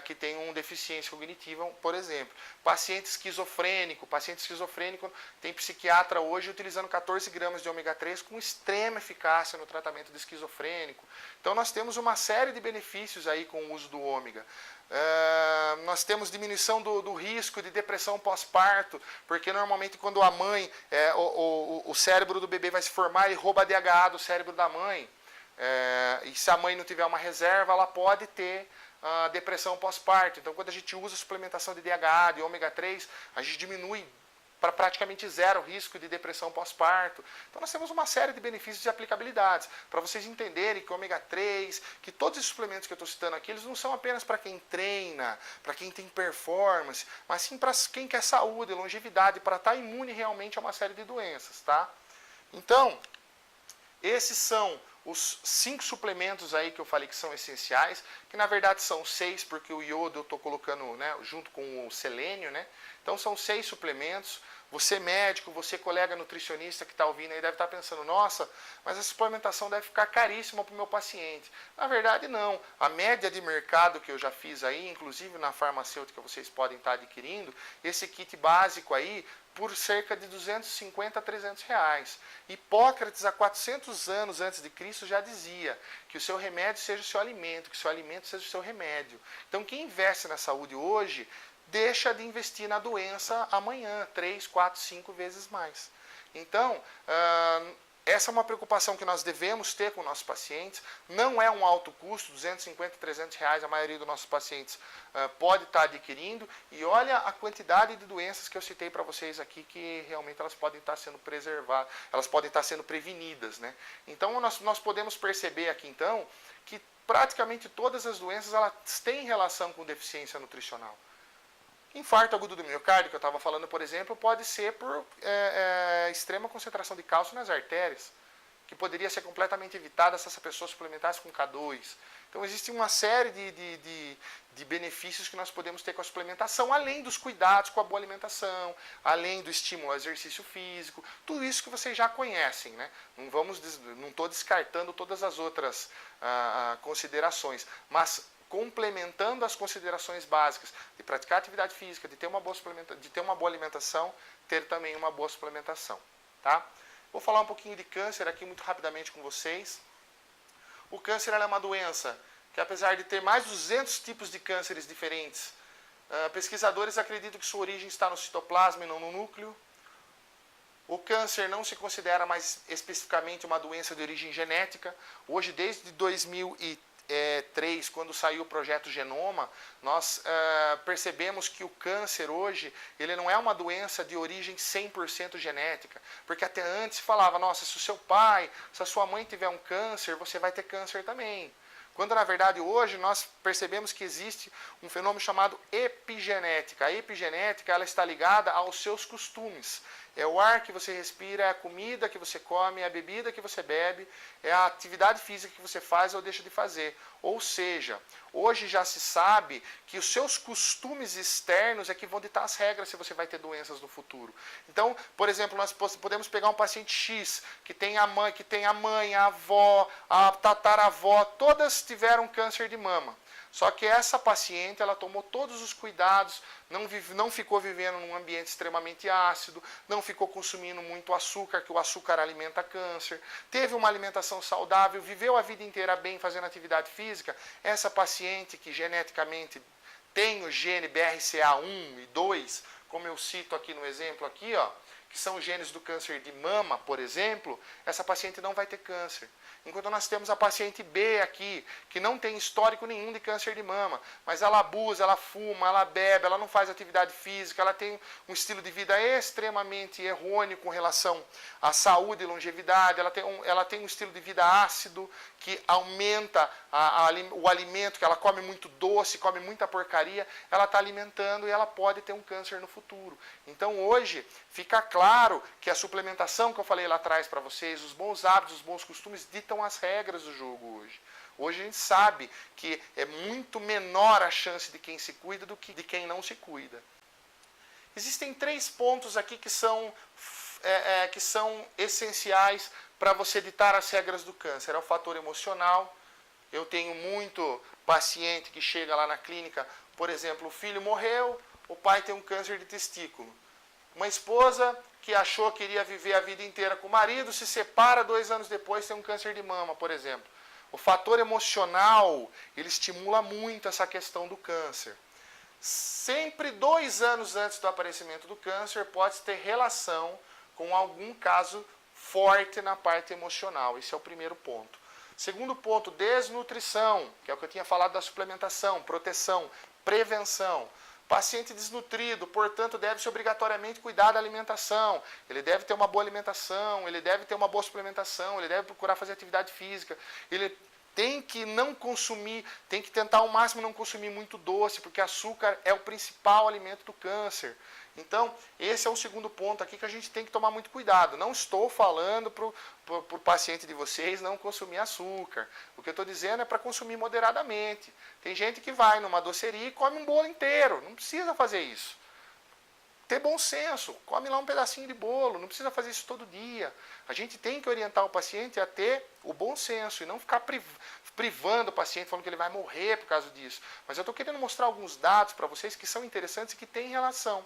que têm deficiência cognitiva, por exemplo. Paciente esquizofrênico tem psiquiatra hoje utilizando 14 gramas de ômega 3 com extrema eficácia no tratamento de esquizofrênico. Então nós temos uma série de benefícios aí com o uso do ômega. Nós temos diminuição do risco de depressão pós-parto, porque normalmente quando a mãe, o cérebro do bebê vai se formar, ele rouba DHA do cérebro da mãe. E se a mãe não tiver uma reserva, ela pode ter depressão pós-parto. Então quando a gente usa suplementação de DHA, de ômega 3, a gente diminui para praticamente zero o risco de depressão pós-parto. Então nós temos uma série de benefícios e aplicabilidades. Para vocês entenderem que o ômega 3, que todos os suplementos que eu estou citando aqui, eles não são apenas para quem treina, para quem tem performance, mas sim para quem quer saúde, longevidade, para estar imune realmente a uma série de doenças, tá? Então, esses são os 5 suplementos aí que eu falei que são essenciais, que na verdade são 6, porque o iodo eu estou colocando, né, junto com o selênio, né? Então são 6 suplementos. Você médico, você colega nutricionista que está ouvindo aí deve estar pensando, nossa, mas a suplementação deve ficar caríssima para o meu paciente. Na verdade não. A média de mercado que eu já fiz aí, inclusive na farmacêutica vocês podem estar adquirindo, esse kit básico aí, por cerca de 250 a 300 reais. Hipócrates, há 400 anos antes de Cristo, já dizia que o seu remédio seja o seu alimento, que o seu alimento seja o seu remédio. Então, quem investe na saúde hoje, deixa de investir na doença amanhã, 3, 4, 5 vezes mais. Então, essa é uma preocupação que nós devemos ter com nossos pacientes. Não é um alto custo, 250, 300 reais, a maioria dos nossos pacientes pode estar adquirindo. E olha a quantidade de doenças que eu citei para vocês aqui, que realmente elas podem estar sendo preservadas, elas podem estar sendo prevenidas, né? Então, nós podemos perceber aqui, então, que praticamente todas as doenças elas têm relação com deficiência nutricional. Infarto agudo do miocárdio, que eu estava falando, por exemplo, pode ser por extrema concentração de cálcio nas artérias, que poderia ser completamente evitada se essa pessoa suplementasse com K2. Então, existe uma série de benefícios que nós podemos ter com a suplementação, além dos cuidados com a boa alimentação, além do estímulo ao exercício físico, tudo isso que vocês já conhecem, né? Não estou descartando todas as outras considerações, mas complementando as considerações básicas de praticar atividade física, de ter uma boa alimentação, ter também uma boa suplementação, tá? Vou falar um pouquinho de câncer aqui muito rapidamente com vocês. O câncer é uma doença que, apesar de ter mais de 200 tipos de cânceres diferentes, pesquisadores acreditam que sua origem está no citoplasma e não no núcleo. O câncer não se considera mais especificamente uma doença de origem genética. Hoje, desde 2003, quando saiu o projeto Genoma, nós percebemos que o câncer hoje, ele não é uma doença de origem 100% genética, porque até antes falava, nossa, se o seu pai, se a sua mãe tiver um câncer, você vai ter câncer também. Quando, na verdade, hoje nós percebemos que existe um fenômeno chamado epigenética. A epigenética ela está ligada aos seus costumes. É o ar que você respira, é a comida que você come, é a bebida que você bebe, é a atividade física que você faz ou deixa de fazer. Ou seja, hoje já se sabe que os seus costumes externos é que vão ditar as regras se você vai ter doenças no futuro. Então, por exemplo, nós podemos pegar um paciente X que tem a mãe, a avó, a tataravó, todas tiveram câncer de mama. Só que essa paciente, ela tomou todos os cuidados, não ficou vivendo num ambiente extremamente ácido, não ficou consumindo muito açúcar, que o açúcar alimenta câncer, teve uma alimentação saudável, viveu a vida inteira bem fazendo atividade física. Essa paciente que geneticamente tem o gene BRCA1 e 2, como eu cito aqui no exemplo aqui, ó, que são genes do câncer de mama, por exemplo, essa paciente não vai ter câncer. Enquanto nós temos a paciente B aqui, que não tem histórico nenhum de câncer de mama, mas ela abusa, ela fuma, ela bebe, ela não faz atividade física, ela tem um estilo de vida extremamente errôneo com relação à saúde e longevidade, ela tem um estilo de vida ácido, que aumenta o alimento, que ela come muito doce, come muita porcaria, ela está alimentando e ela pode ter um câncer no futuro. Então hoje fica claro que a suplementação que eu falei lá atrás para vocês, os bons hábitos, os bons costumes ditam as regras do jogo hoje. Hoje a gente sabe que é muito menor a chance de quem se cuida do que de quem não se cuida. Existem 3 pontos aqui que são essenciais para você ditar as regras do câncer. É o fator emocional. Eu tenho muito paciente que chega lá na clínica, por exemplo, o filho morreu, o pai tem um câncer de testículo. Uma esposa que achou que iria viver a vida inteira com o marido, se separa 2 anos depois, tem um câncer de mama, por exemplo. O fator emocional, ele estimula muito essa questão do câncer. Sempre 2 anos antes do aparecimento do câncer, pode ter relação com algum caso forte na parte emocional. Esse é o primeiro ponto. Segundo ponto, desnutrição, que é o que eu tinha falado da suplementação, proteção, prevenção. Paciente desnutrido, portanto, deve-se obrigatoriamente cuidar da alimentação. Ele deve ter uma boa alimentação, ele deve ter uma boa suplementação, ele deve procurar fazer atividade física. Ele tem que não consumir, tem que tentar ao máximo não consumir muito doce, porque açúcar é o principal alimento do câncer. Então, esse é o segundo ponto aqui que a gente tem que tomar muito cuidado. Não estou falando para o paciente de vocês não consumir açúcar. O que eu estou dizendo é para consumir moderadamente. Tem gente que vai numa doceria e come um bolo inteiro. Não precisa fazer isso. Ter bom senso. Come lá um pedacinho de bolo. Não precisa fazer isso todo dia. A gente tem que orientar o paciente a ter o bom senso e não ficar privando o paciente, falando que ele vai morrer por causa disso. Mas eu estou querendo mostrar alguns dados para vocês que são interessantes e que têm relação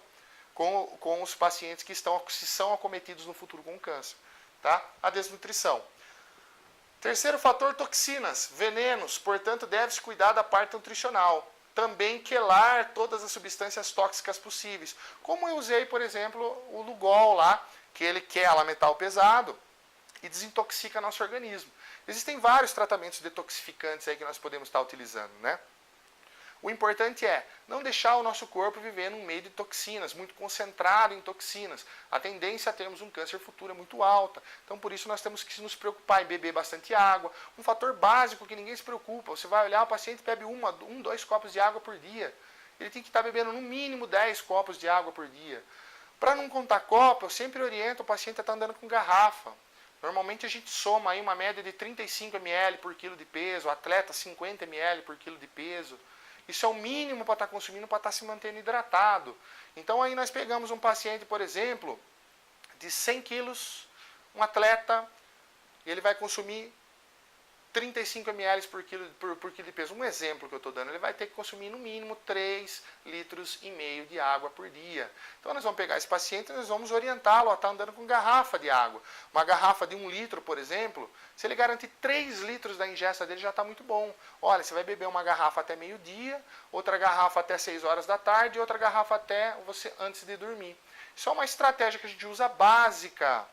com os pacientes que são acometidos no futuro com câncer. Tá? A desnutrição. Terceiro fator, toxinas, venenos. Portanto, deve-se cuidar da parte nutricional. Também quelar todas as substâncias tóxicas possíveis. Como eu usei, por exemplo, o Lugol lá, que ele quela metal pesado e desintoxica nosso organismo. Existem vários tratamentos detoxificantes aí que nós podemos estar utilizando, né? O importante é não deixar o nosso corpo viver num meio de toxinas, muito concentrado em toxinas. A tendência a termos um câncer futuro é muito alta. Então, por isso, nós temos que nos preocupar em beber bastante água. Um fator básico que ninguém se preocupa. Você vai olhar, o paciente bebe 2 copos de água por dia. Ele tem que estar bebendo no mínimo 10 copos de água por dia. Para não contar copo, eu sempre oriento o paciente a estar andando com garrafa. Normalmente a gente soma aí uma média de 35 ml por quilo de peso, o atleta 50 ml por quilo de peso. Isso é o mínimo para estar consumindo, para estar se mantendo hidratado. Então aí nós pegamos um paciente, por exemplo, de 100 quilos, um atleta, e ele vai consumir 35 ml por quilo de peso. Um exemplo que eu estou dando, ele vai ter que consumir no mínimo 3,5 litros de água por dia. Então nós vamos pegar esse paciente e nós vamos orientá-lo a estar andando com garrafa de água. Uma garrafa de 1 litro, por exemplo, se ele garantir 3 litros da ingesta dele, já está muito bom. Olha, você vai beber uma garrafa até meio-dia, outra garrafa até 6 horas da tarde e outra garrafa até você antes de dormir. Isso é uma estratégia que a gente usa básica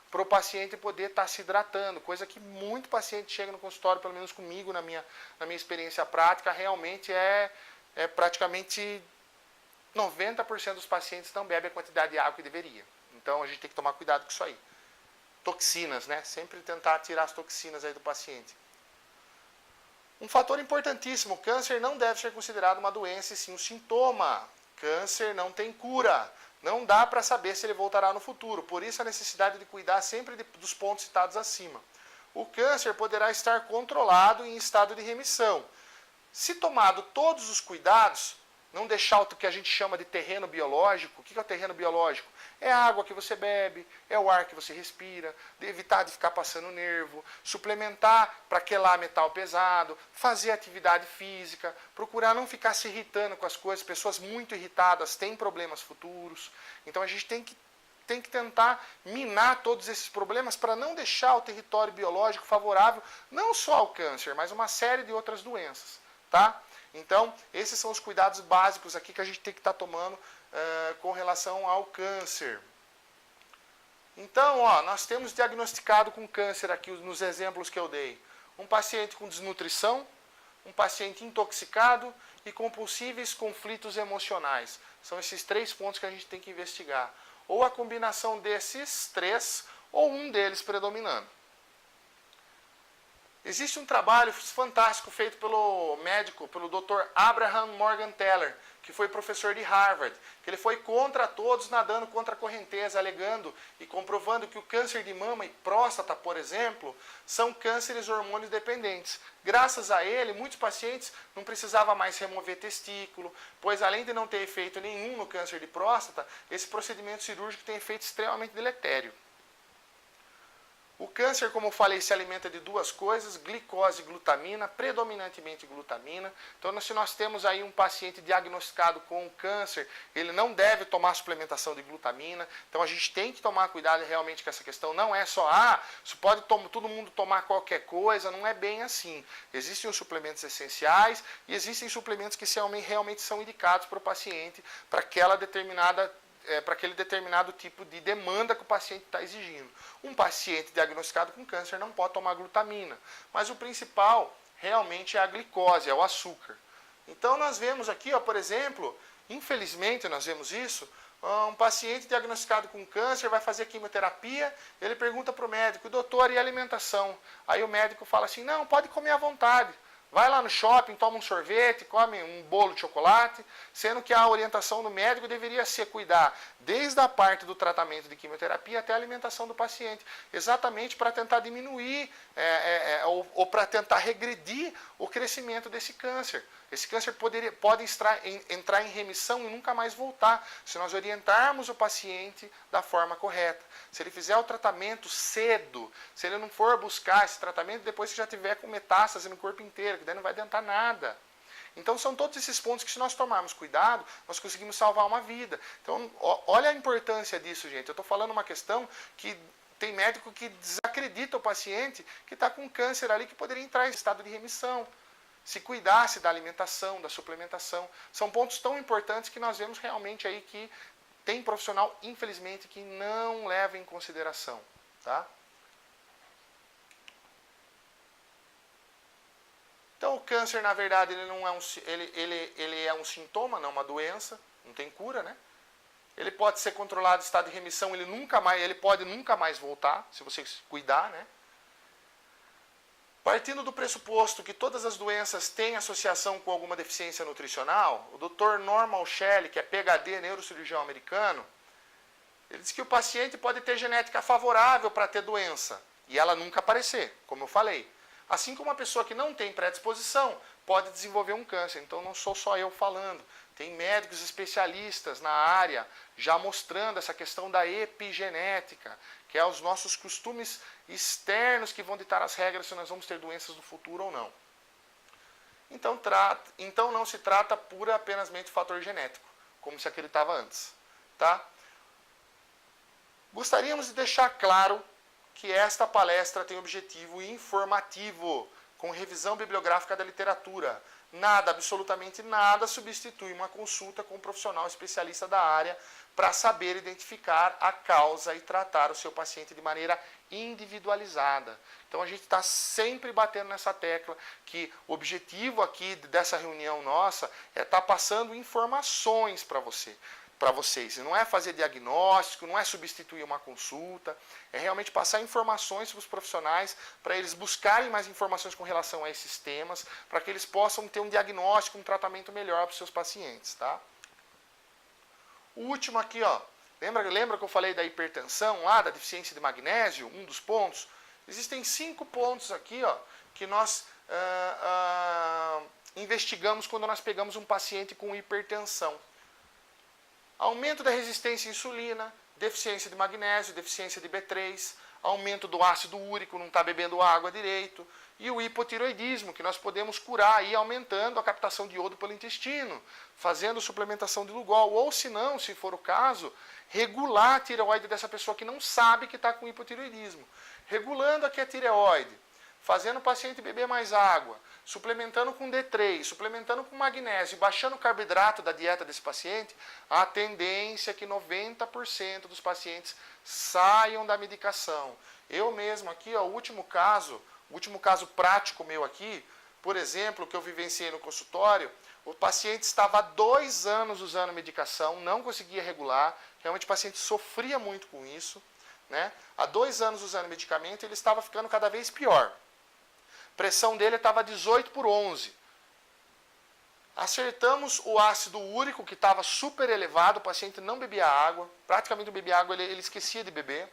para o paciente poder estar se hidratando, coisa que muito paciente chega no consultório, pelo menos comigo, na minha experiência prática, realmente é praticamente 90% dos pacientes não bebem a quantidade de água que deveria. Então a gente tem que tomar cuidado com isso aí. Toxinas, né? Sempre tentar tirar as toxinas aí do paciente. Um fator importantíssimo, o câncer não deve ser considerado uma doença e sim um sintoma. Câncer não tem cura. Não dá para saber se ele voltará no futuro, por isso a necessidade de cuidar sempre dos pontos citados acima. O câncer poderá estar controlado em estado de remissão. Se tomado todos os cuidados, não deixar o que a gente chama de terreno biológico. O que é o terreno biológico? É a água que você bebe, é o ar que você respira, de evitar de ficar passando nervo, suplementar para quelar metal pesado, fazer atividade física, procurar não ficar se irritando com as coisas. Pessoas muito irritadas têm problemas futuros. Então a gente tem que tentar minar todos esses problemas para não deixar o território biológico favorável não só ao câncer, mas uma série de outras doenças. Tá? Então, esses são os cuidados básicos aqui que a gente tem que estar tomando com relação ao câncer. Então, ó, nós temos diagnosticado com câncer aqui nos exemplos que eu dei. Um paciente com desnutrição, um paciente intoxicado e com possíveis conflitos emocionais. São esses 3 pontos que a gente tem que investigar. Ou a combinação desses 3, ou um deles predominando. Existe um trabalho fantástico feito pelo médico, pelo Dr. Abraham Morgentaler, que foi professor de Harvard, que ele foi contra todos, nadando contra a correnteza, alegando e comprovando que o câncer de mama e próstata, por exemplo, são cânceres hormônio dependentes. Graças a ele, muitos pacientes não precisavam mais remover testículo, pois além de não ter efeito nenhum no câncer de próstata, esse procedimento cirúrgico tem efeito extremamente deletério. O câncer, como eu falei, se alimenta de 2 coisas, glicose e glutamina, predominantemente glutamina. Então, se nós temos aí um paciente diagnosticado com câncer, ele não deve tomar suplementação de glutamina. Então, a gente tem que tomar cuidado realmente com essa questão. Não é só, isso pode todo mundo tomar qualquer coisa, não é bem assim. Existem os suplementos essenciais e existem suplementos que realmente são indicados para o paciente, para aquele determinado tipo de demanda que o paciente está exigindo. Um paciente diagnosticado com câncer não pode tomar glutamina, mas o principal realmente é a glicose, é o açúcar. Então nós vemos aqui, ó, por exemplo, infelizmente nós vemos isso, um paciente diagnosticado com câncer vai fazer quimioterapia, ele pergunta para o médico, doutor, e a alimentação? Aí o médico fala assim, não, pode comer à vontade. Vai lá no shopping, toma um sorvete, come um bolo de chocolate, sendo que a orientação do médico deveria ser cuidar desde a parte do tratamento de quimioterapia até a alimentação do paciente, exatamente para tentar diminuir ou para tentar regredir o crescimento desse câncer. Esse câncer pode entrar em remissão e nunca mais voltar, se nós orientarmos o paciente da forma correta. Se ele fizer o tratamento cedo, se ele não for buscar esse tratamento depois que já tiver com metástase no corpo inteiro, que daí não vai adiantar nada. Então são todos esses pontos que se nós tomarmos cuidado, nós conseguimos salvar uma vida. Então olha a importância disso, gente. Eu estou falando uma questão que tem médico que desacredita o paciente que está com câncer ali, que poderia entrar em estado de remissão. Se cuidasse da alimentação, da suplementação. São pontos tão importantes que nós vemos realmente aí que tem profissional, infelizmente, que não leva em consideração. Tá? Então o câncer, na verdade, ele é um sintoma, não uma doença, não tem cura, né? Ele pode ser controlado em estado de remissão, ele pode nunca mais voltar, se você cuidar, né? Partindo do pressuposto que todas as doenças têm associação com alguma deficiência nutricional, o Dr. Norman Shelley, que é PhD, neurocirurgião americano, ele diz que o paciente pode ter genética favorável para ter doença e ela nunca aparecer, como eu falei. Assim como uma pessoa que não tem predisposição pode desenvolver um câncer. Então não sou só eu falando. Tem médicos especialistas na área já mostrando essa questão da epigenética, que é os nossos costumes externos que vão ditar as regras se nós vamos ter doenças no futuro ou não. Então não se trata pura apenas de fator genético, como se acreditava antes. Tá? Gostaríamos de deixar claro que esta palestra tem objetivo informativo, com revisão bibliográfica da literatura. Nada, absolutamente nada, substitui uma consulta com um profissional especialista da área para saber identificar a causa e tratar o seu paciente de maneira individualizada. Então a gente está sempre batendo nessa tecla que o objetivo aqui dessa reunião nossa é estar passando informações para vocês. Não é fazer diagnóstico, não é substituir uma consulta, é realmente passar informações para os profissionais, para eles buscarem mais informações com relação a esses temas, para que eles possam ter um diagnóstico, um tratamento melhor para os seus pacientes. Tá? O último aqui, ó. Lembra que eu falei da hipertensão lá, da deficiência de magnésio? Um dos pontos. Existem 5 pontos aqui, ó, que nós investigamos quando nós pegamos um paciente com hipertensão. Aumento da resistência à insulina, deficiência de magnésio, deficiência de B3, aumento do ácido úrico, não está bebendo água direito, e o hipotireoidismo, que nós podemos curar aí aumentando a captação de iodo pelo intestino, fazendo suplementação de Lugol, ou se não, se for o caso, regular a tireoide dessa pessoa que não sabe que está com hipotireoidismo. Regulando aqui a tireoide, fazendo o paciente beber mais água, suplementando com D3, suplementando com magnésio, baixando o carboidrato da dieta desse paciente, a tendência é que 90% dos pacientes saiam da medicação. Eu mesmo aqui, ó, o último caso prático meu aqui, por exemplo, que eu vivenciei no consultório, o paciente estava há 2 anos usando medicação, não conseguia regular, realmente o paciente sofria muito com isso, né? Há 2 anos usando medicamento, ele estava ficando cada vez pior. A pressão dele estava 18/11. Acertamos o ácido úrico, que estava super elevado, o paciente não bebia água, praticamente não bebia água, ele esquecia de beber.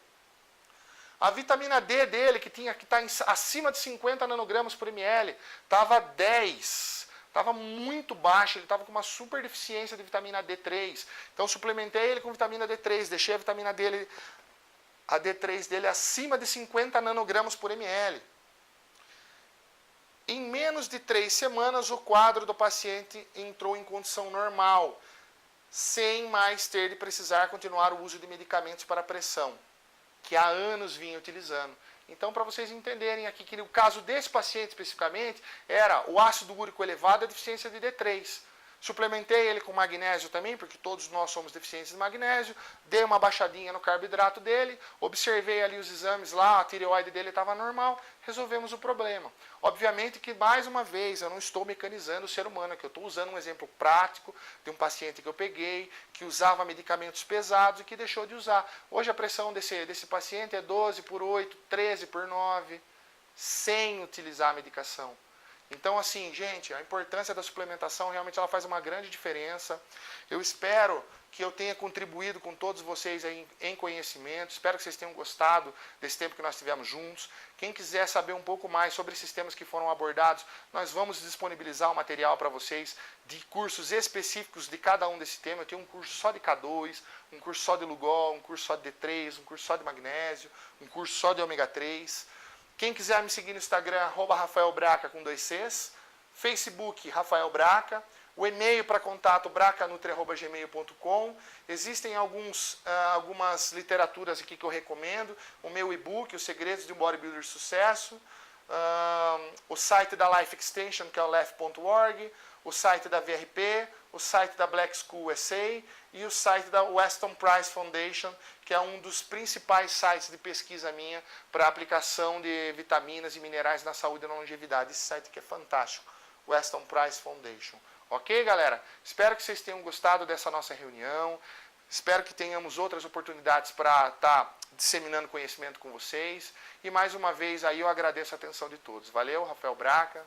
A vitamina D dele, que está acima de 50 nanogramas por ml, estava 10. Estava muito baixo, ele estava com uma super deficiência de vitamina D3. Então suplementei ele com vitamina D3, deixei a vitamina D, a D3 dele acima de 50 nanogramas por ml. Em menos de 3 semanas, o quadro do paciente entrou em condição normal, sem mais ter de precisar continuar o uso de medicamentos para pressão, que há anos vinha utilizando. Então, para vocês entenderem aqui que o caso desse paciente especificamente era o ácido úrico elevado e a deficiência de D3. Suplementei ele com magnésio também, porque todos nós somos deficientes de magnésio. Dei uma baixadinha no carboidrato dele, observei ali os exames lá, a tireoide dele estava normal, resolvemos o problema. Obviamente que, mais uma vez, eu não estou mecanizando o ser humano, que eu estou usando um exemplo prático de um paciente que eu peguei, que usava medicamentos pesados e que deixou de usar. Hoje a pressão desse paciente é 12/8, 13/9, sem utilizar a medicação. Então, assim, gente, a importância da suplementação realmente ela faz uma grande diferença. Eu espero que eu tenha contribuído com todos vocês aí em conhecimento. Espero que vocês tenham gostado desse tempo que nós tivemos juntos. Quem quiser saber um pouco mais sobre esses temas que foram abordados, nós vamos disponibilizar um material para vocês de cursos específicos de cada um desse tema. Eu tenho um curso só de K2, um curso só de Lugol, um curso só de D3, um curso só de magnésio, um curso só de ômega 3. Quem quiser me seguir no Instagram, @RafaelBraca com 2 Cs, Facebook, Rafael Braca, o e-mail para contato bracanutri@gmail.com. Existem algumas literaturas aqui que eu recomendo, o meu e-book, Os Segredos de um Bodybuilder de Sucesso, o site da Life Extension, que é o lef.org, o site da VRP, o site da Black School USA e o site da Weston Price Foundation, que é um dos principais sites de pesquisa minha para aplicação de vitaminas e minerais na saúde e na longevidade. Esse site aqui é fantástico, Weston Price Foundation. Ok, galera? Espero que vocês tenham gostado dessa nossa reunião. Espero que tenhamos outras oportunidades para estar disseminando conhecimento com vocês. E mais uma vez aí eu agradeço a atenção de todos. Valeu, Rafael Braca.